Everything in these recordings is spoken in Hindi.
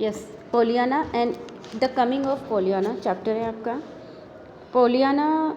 Yes, Pollyanna and the coming of Pollyanna chapter है आपका। Pollyanna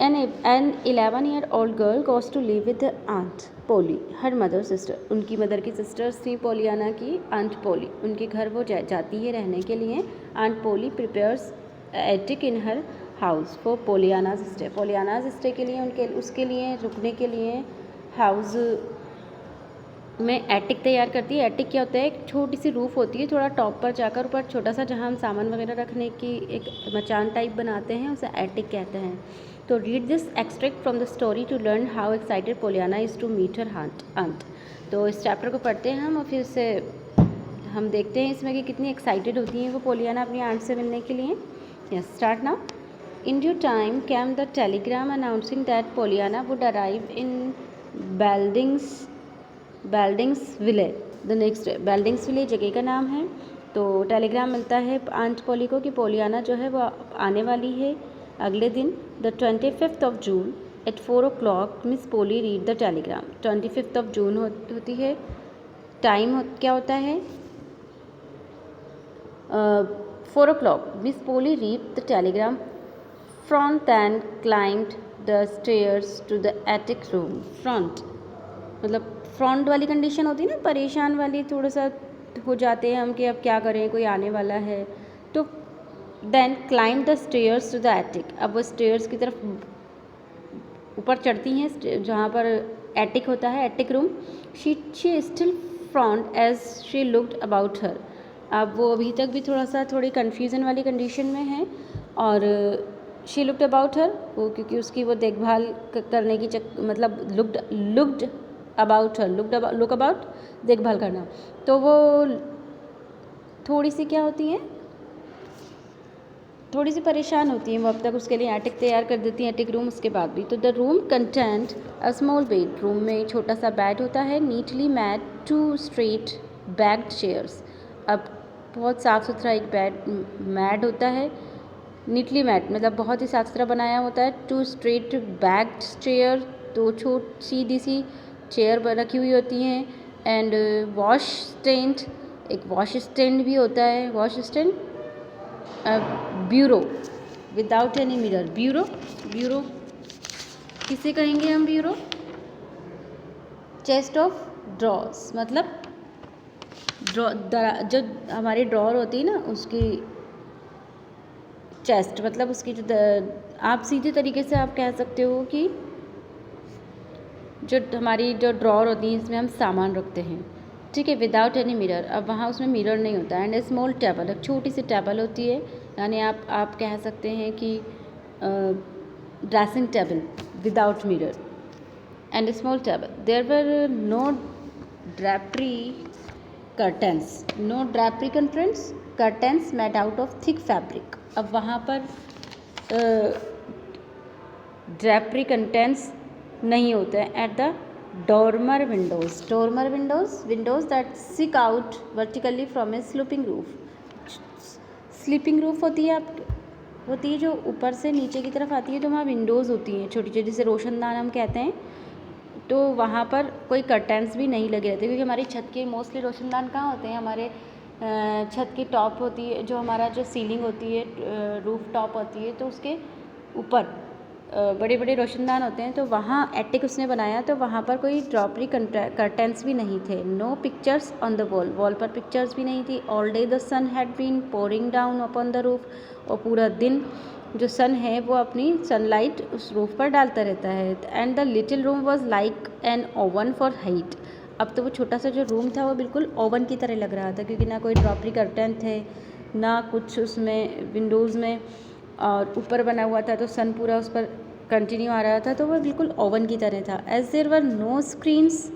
an 11-year-old girl goes to live with aunt Polly, her mother sister, उनकी मदर की सिस्टर्स थी पोलियाना की आंट पोली, उनके घर वो जाती है रहने के लिए। Aunt Polly prepares attic in her house for Pollyanna sister, Pollyanna sister के लिए उनके उसके लिए रुकने के लिए हाउस में एटिक तैयार करती है। एटिक क्या होता है, एक छोटी सी रूफ़ होती है, थोड़ा टॉप पर जाकर ऊपर छोटा सा जहाँ हम सामान वगैरह रखने की एक मचान टाइप बनाते हैं, उसे एटिक कहते हैं। तो read this extract from the story to learn how excited Pollyanna is to meet her aunt. तो इस चैप्टर को पढ़ते हैं हम और फिर से हम देखते हैं इसमें कि कितनी एक्साइटेड होती हैं वो पोलियाना अपनी आंट से मिलने के लिए। Yes, start now. In due time came the telegram announcing that Pollyanna would arrive in Baldingsville the next day। Baldingsville जगह का नाम है। तो टेलीग्राम मिलता है आंट पोली को कि पोलियाना जो है वो आने वाली है अगले दिन। The 25th of June at 4 o'clock Miss Polly read the telegram. 25th of June होती है। टाइम क्या होता है 4 o'clock। Miss Polly read the telegram front and climbed the stairs to the attic room. Front मतलब फ्रंट वाली कंडीशन होती है ना, परेशान वाली, थोड़ा सा हो जाते हैं हम कि अब क्या करें, कोई आने वाला है। तो then climb the stairs to the attic, अब वो स्टेयर्स की तरफ ऊपर चढ़ती हैं जहाँ पर एटिक होता है, attic room. She still front as she looked about her, अब वो अभी तक भी थोड़ी कन्फ्यूज़न वाली कंडीशन में है। और शी लुक्ड अबाउट हर, वो क्योंकि उसकी वो देखभाल करने की मतलब looked about her, look about देखभाल करना। तो वो थोड़ी सी क्या होती हैं, थोड़ी सी परेशान होती हैं वो, अब तक उसके लिए एटिक तैयार कर देती हैं, एटिक रूम उसके बाद भी। तो the room content a small bed, room में छोटा सा बेड होता है। Neatly mat 2 straight backed chairs, अब बहुत साफ़ सुथरा एक बेड मैट होता है। नीटली मैट मतलब बहुत ही साफ सुथरा बनाया होता है। 2 स्ट्रेट बैग्ड चेयर, तो सीधी सी चेयर रखी हुई होती हैं। एंड वॉश स्टैंड, एक वॉश स्टैंड भी होता है। Wash stand, bureau without any mirror, bureau किसे कहेंगे हम, ब्यूरो। चेस्ट ऑफ ड्रॉर्स मतलब जो हमारी ड्रॉर होती है ना उसकी चेस्ट, मतलब उसकी जो आप सीधे तरीके से आप कह सकते हो कि जो हमारी जो ड्रॉर होती है इसमें हम सामान रखते हैं, ठीक है। विदाउट एनी मिरर, अब वहाँ उसमें मिरर नहीं होता है। एंड स्मॉल टेबल, एक छोटी सी टेबल होती है, यानी आप कह सकते हैं कि dressing table without mirror. And small table, there were no drapery curtains, no drapery curtains made out of thick fabric, अब वहाँ पर ड्रैपरी कंटेंट्स नहीं होते हैं। At the dormer windows that stick out vertically from a sleeping roof होती है जो ऊपर से नीचे की तरफ आती है, तो वहाँ विंडोज़ होती हैं छोटी छोटी, जिसे रोशनदान हम कहते हैं। तो वहाँ पर कोई कर्टेंस भी नहीं लगे रहते, क्योंकि हमारी छत के मोस्टली रोशनदान कहाँ होते हैं, हमारे छत की टॉप होती है, जो हमारा जो सीलिंग होती है, रूफ टॉप होती है, तो उसके ऊपर बड़े बड़े रोशनदान होते हैं। तो वहाँ एटिक उसने बनाया, तो वहाँ पर कोई ड्रॉपरी कर्टेंस भी नहीं थे। No pictures on the wall पर पिक्चर्स भी नहीं थी। All day the sun had been pouring down upon the roof, और पूरा दिन जो सन है वो अपनी सनलाइट उस रूफ पर डालता रहता है। And the little room was like an oven for heat, अब तो वो छोटा सा जो रूम था वो बिल्कुल ओवन की तरह लग रहा था, क्योंकि ना कोई ड्रॉपरी कर्टन थे ना कुछ उसमें विंडोज़ में, और ऊपर बना हुआ था तो सन पूरा उस पर कंटिन्यू आ रहा था, तो वह बिल्कुल ओवन की तरह था। As there were no screens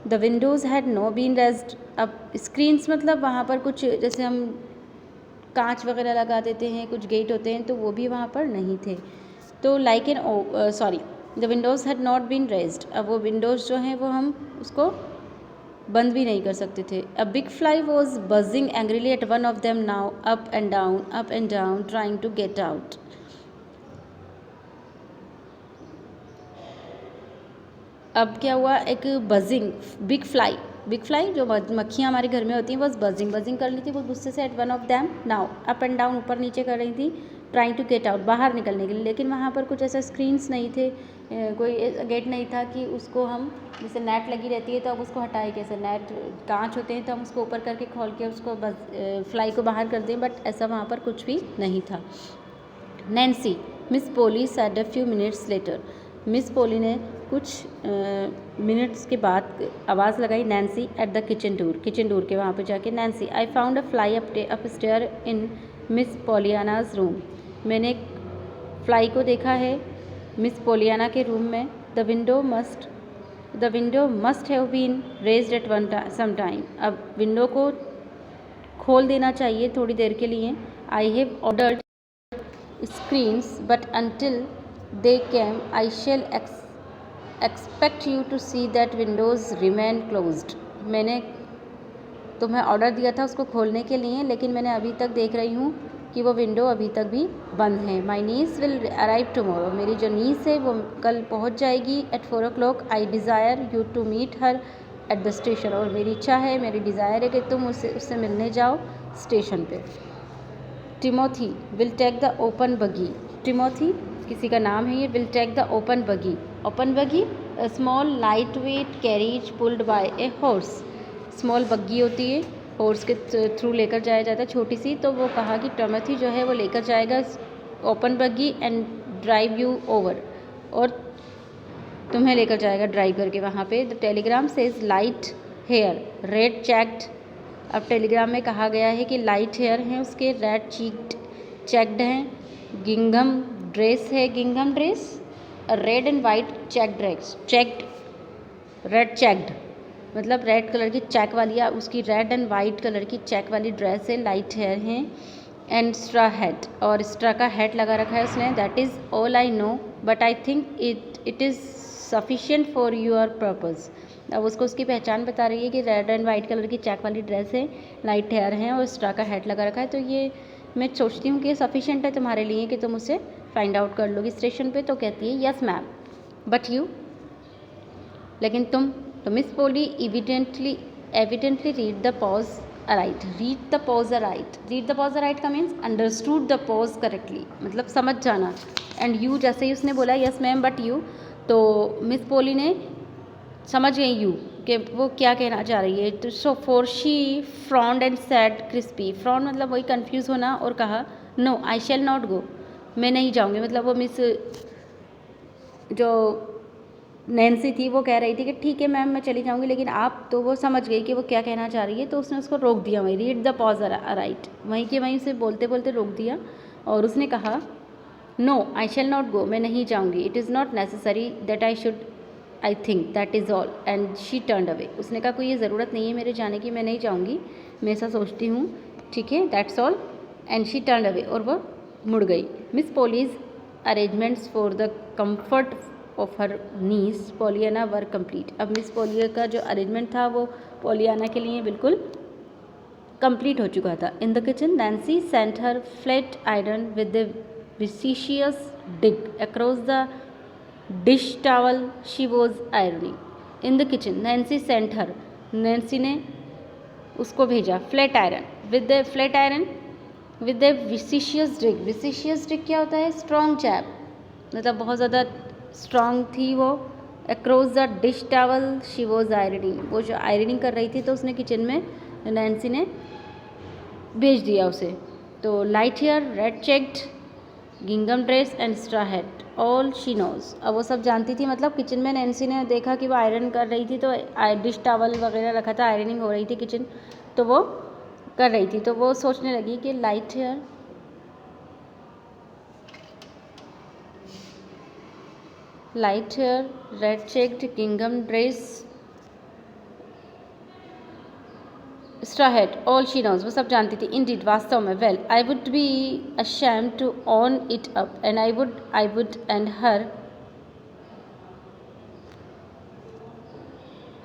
the windows had no been raised, अब स्क्रीन्स मतलब वहाँ पर कुछ जैसे हम कांच वगैरह लगा देते हैं, कुछ गेट होते हैं, तो वो भी वहाँ पर नहीं थे। तो like the windows had not been raised, अब वो विंडोज़ जो हैं वो हम उसको बंद भी नहीं कर सकते थे। A big fly was buzzing angrily at one of them now up and down trying to get out, अब क्या हुआ, एक buzzing big fly, big fly जो मक्खियाँ हमारे घर में होती हैं, वॉज बजिंग कर रही थी, वो गुस्से से at one of them now up and down ऊपर नीचे कर रही थी, ट्राइंग टू गेट आउट बाहर निकलने के लिए। लेकिन वहाँ पर कुछ ऐसा स्क्रीन्स नहीं थे, कोई गेट नहीं था कि उसको हम, जैसे नेट लगी रहती है तो अब उसको हटाए कैसे, नेट कांच होते हैं तो हम उसको ऊपर करके खोल के उसको फ्लाई को बाहर कर दें, बट ऐसा वहाँ पर कुछ भी नहीं था। Nancy, Miss Polly said a few minutes later. Miss Polly ने कुछ मिनट्स के बाद आवाज़ लगाई, Nancy at the kitchen door के वहाँ पे जाके, Nancy I found a fly up stair in Miss Pollyanna's room. मैंने एक फ्लाई को देखा है मिस पोलियाना के रूम में। The window must have been raised at some time. अब विंडो को खोल देना चाहिए थोड़ी देर के लिए। I have ordered screens but until they came I shall expect you to see that windows remain closed। मैंने तुम्हें ऑर्डर दिया था उसको खोलने के लिए, लेकिन मैंने अभी तक देख रही हूँ कि वो विंडो अभी तक भी बंद है। My niece will arrive tomorrow. मेरी जो नीस है वो कल पहुँच जाएगी at 4 o'clock। I desire you to meet her at the station. और मेरी इच्छा है, मेरी डिज़ायर है कि तुम उससे मिलने जाओ स्टेशन पे। Timothy will take the open buggy. Timothy किसी का नाम है ये। Will take the open buggy small lightweight carriage pulled by a horse. Small buggy होती है, हॉर्स के थ्रू लेकर जाया जाता है, छोटी सी। तो वो कहा कि टिमोथी जो है वो लेकर जाएगा open buggy and drive you over, और तुम्हें लेकर जाएगा ड्राइव करके वहाँ पे। The telegram says light hair red checked. अब टेलीग्राम में कहा गया है कि लाइट हेयर हैं उसके, रेड चेक्ड हैं, गिंघम ड्रेस है, गिंघम dress, red and white red checked मतलब रेड कलर की चेक वाली, या उसकी रेड एंड वाइट कलर की चेक वाली ड्रेस है, लाइट हेयर हैं। एंड स्ट्रा हेड, और स्ट्रा का हेड लगा रखा है उसने। That is all I know but I think it is sufficient for your purpose. अब उसको उसकी पहचान बता रही है कि रेड एंड वाइट कलर की चेक वाली ड्रेस है, लाइट हेयर हैं और स्ट्रा का हेड लगा रखा है, तो ये मैं सोचती हूँ कि ये सफिशिएंट है तुम्हारे लिए कि तुम उसे फाइंड आउट कर लोगी स्टेशन पे। तो कहती है यस मैम बट यू, लेकिन तुम। तो Miss Polly evidently read the pause right का means understood the pause correctly, मतलब समझ जाना। एंड यू, जैसे ही उसने बोला यस मैम बट यू, तो मिस पोली ने समझ गई यू कि वो क्या कहना चाह रही है। तो so for she frond and sad crispy. Frond मतलब वही कंफ्यूज होना, और कहा no I shall not go, मैं नहीं जाऊँगी। मतलब वो मिस जो नैन्सी थी वो कह रही थी कि ठीक है मैम मैं चली जाऊँगी, लेकिन आप, तो वो समझ गई कि वो क्या कहना चाह रही है, तो उसने उसको रोक दिया वहीं, रीड द पॉज राइट, वहीं के वहीं से बोलते बोलते रोक दिया। और उसने कहा no I shall not go, मैं नहीं जाऊँगी। It is not necessary that I should, I think that is all and she turned away. उसने कहा कोई ये ज़रूरत नहीं है मेरे जाने की, मैं नहीं जाऊँगी, मैं ऐसा सोचती हूँ, ठीक है, that's all. And she turned away, और वह मुड़ गई। Miss Polly's arrangements for the comfort of her niece Pollyanna were complete. अब मिस पोलिया का जो अरेंजमेंट था वो पोलियाना के लिए बिल्कुल कंप्लीट हो चुका था। In the kitchen Nancy sent her flat iron with the vicious dig across the dish towel she was ironing. In the kitchen Nancy sent her, Nancy ने उसको भेजा flat iron with the vicious dig. Vicious dig क्या होता है? स्ट्रॉन्ग चैप, मतलब बहुत ज़्यादा स्ट्रॉन्ग थी वो। Across the dish towel she was ironing, वो जो आयरनिंग कर रही थी तो उसने किचन में नैन्सी ने भेज दिया उसे। तो लाइट हेयर, रेड चेक्ड, गिंगम dress and straw head, all she knows. अब वो सब जानती थी, मतलब किचन में नैन्सी ने देखा कि वो आयरन कर रही थी, तो डिश टॉवल वगैरह रखा था, आयरनिंग हो रही थी किचन, तो वो कर रही थी। तो वो सोचने लगी कि लाइट हेयर, रेड चेक्ड, गिंगम dress, straw head, all she knows, वो सब जानती थी। इंडीड, वास्तव में। Well I would be ashamed to own it up and I would and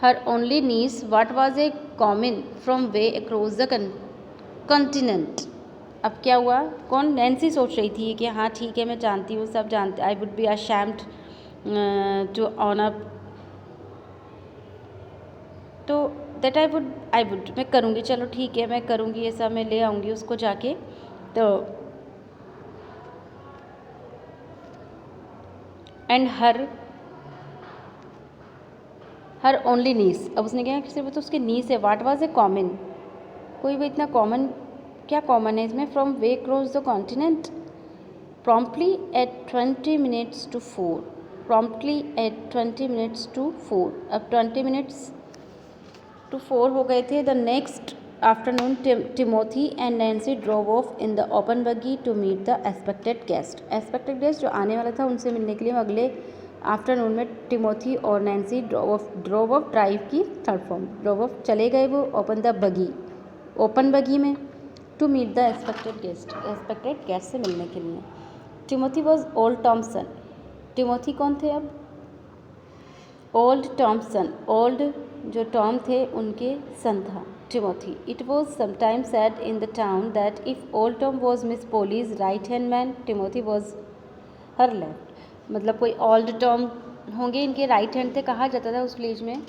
her only niece what was a coming from way across the continent. अब क्या हुआ? कौन? नैन्सी सोच रही थी कि हाँ ठीक है मैं जानती हूँ, सब जानते। I would be ashamed to own up, तो दैट आई वुड मैं करूँगी, चलो ठीक है मैं करूँगी, ये सब मैं ले आऊँगी उसको जाके। तो एंड हर ओनली नीस, अब उसने क्या सिर्फ तो उसके नीस है। वाट वाज ए कॉमन, कोई भी इतना कॉमन, क्या कॉमन है इसमें? From way cross the continent promptly at 20 minutes to 4, promptly at 20 minutes to 4, अब 20 minutes to 4 हो गए थे। The next afternoon Timothy and Nancy drove off in the open buggy to meet the expected guest. Expected guest जो आने वाला था उनसे मिलने के लिए अगले आफ्टरनून में टिमोथी और नैन्सी ड्रोव ऑफ ड्राइव की थर्ड फॉर्म, ड्रोव ऑफ चले गए वो open the buggy, open buggy में, to meet the expected guest से मिलने के लिए। Timothy was old Tomson, Timothy कौन थे अब? ओल्ड टॉम्सन, ओल्ड जो टॉम थे उनके सन था Timothy. It was sometime said in the town that if old Tom was Miss Polly's right hand man, Timothy was her left. मतलब कोई ओल्ड टॉम होंगे इनके राइट हैंड थे, कहा जाता था उस विलेज में